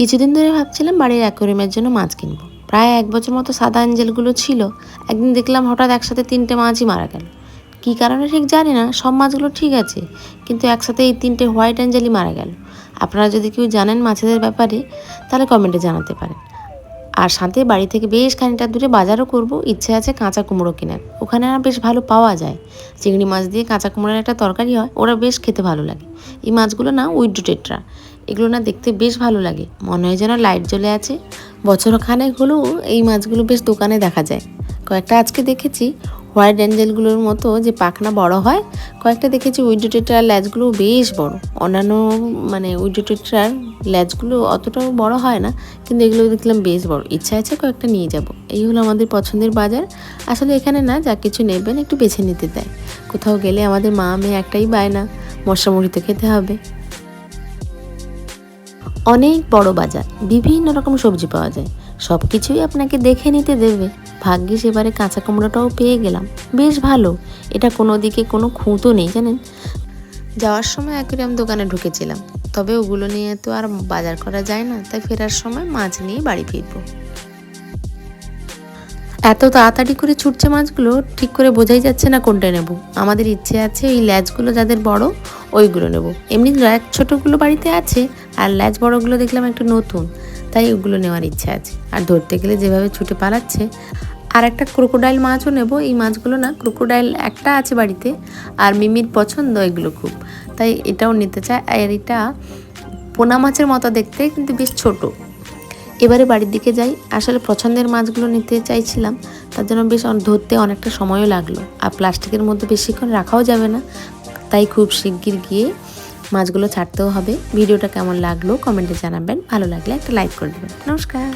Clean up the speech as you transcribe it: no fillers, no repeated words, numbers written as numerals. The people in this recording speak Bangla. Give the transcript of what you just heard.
কিছুদিন ধরে ভাবছিলাম বাড়ির অ্যাকোয়ারিয়ামের জন্য মাছ কিনবো। প্রায় 1 বছর মতো সাদা অ্যাঞ্জেলগুলো ছিল। একদিন দেখলাম হঠাৎ একসাথে 3টে মাছই মারা গেল। কী কারণে ঠিক জানি না, সব মাছগুলো ঠিক আছে, কিন্তু একসাথে এই 3টে হোয়াইট অ্যাঞ্জেলই মারা গেল। আপনারা যদি কেউ জানেন মাছেদের ব্যাপারে তাহলে কমেন্টে জানাতে পারেন। আর সাথে বাড়ি থেকে বেশ খানিকটা দূরে বাজারও করব, ইচ্ছে আছে কাঁচা কুমড়ো কেনার। ওখানে আর বেশ ভালো পাওয়া যায়। চিংড়ি মাছ দিয়ে কাঁচা কুমড়োর একটা তরকারি হয়, ওরা বেশ খেতে ভালো লাগে। এই মাছগুলো না উইড্রো টেট্রা, এগুলো না দেখতে বেশ ভালো লাগে, মনে হয় যেন লাইট জ্বলে আছে। বছরখানেক হলেও এই মাছগুলো বেশ দোকানে দেখা যায়। কয়েকটা আজকে দেখেছি হোয়াইট অ্যাঞ্জেলগুলোর মতো যে পাখনা বড় হয়, কয়েকটা দেখেছি উইড্রো টেট্রার ল্যাজগুলো বেশ বড়। অন্যান্য উইড্রো টেট্রার ল্যাজগুলো অতটাও বড় হয় না, কিন্তু এগুলো দেখলাম বেশ বড়। ইচ্ছা আছে কয়েকটা নিয়ে যাব। এই হলো আমাদের পছন্দের বাজার। আসলে এখানে না যা কিছু নেবেন একটু বেছে নিতে দেয়। কোথাও গেলে আমাদের মা মেয়ে একটাই বায়না, মশলা মুড়ি তো খেতে হবে। অনেক বড় বাজার, বিভিন্ন রকম সবজি পাওয়া যায়, সব কিছুই আপনাকে দেখে নিতে দেবে। ভাগ্যিস এবারে কাঁচা কুমড়োটাও পেয়ে গেলাম, বেশ ভালো। এটা কোনো দিকে কোনো খুঁতো নেই জানেন। যাওয়ার সময় অ্যাকুরিয়াম দোকানে ঢুকেছিলাম, তবে ওগুলো নিয়ে তো আর বাজার করা যায় না, তাই ফেরার সময় মাছ নিয়ে বাড়ি ফিরবো। এত তাড়াতাড়ি করে ছুটছে মাছগুলো, ঠিক করে বোঝাই যাচ্ছে না কোনটা নেব। আমাদের ইচ্ছে আছে ওই ল্যাজগুলো যাদের বড় ওইগুলো নেব। এমনি ল্যাজ ছোটোগুলো বাড়িতে আছে, আর ল্যাজ বড়গুলো দেখলাম একটু নতুন, তাই ওগুলো নেওয়ার ইচ্ছা আছে। আর ধরতে গেলে যেভাবে ছুটে পালাচ্ছে। আর একটা ক্রোকোডাইল মাছও নেব। এই মাছগুলো না, ক্রোকোডাইল একটা আছে বাড়িতে, আর মিমির পছন্দ এগুলো খুব, তাই এটাও নিতে চায়। আর এটা পোনা মাছের মতো দেখতে, কিন্তু বেশ ছোট। এবারে বাড়ির দিকে যাই। আসলে পছন্দের মাছগুলো নিতে চাইছিলাম, তার জন্য বেশ ধরতে অনেকটা সময়ও লাগলো। আর প্লাস্টিকের মধ্যে বেশিক্ষণ রাখাও যাবে না, তাই খুব শিগগির গিয়ে মাছগুলো ছাড়তেও হবে। ভিডিওটা কেমন লাগলো কমেন্টে জানাবেন, ভালো লাগলে একটা লাইক করে দেবেন। নমস্কার।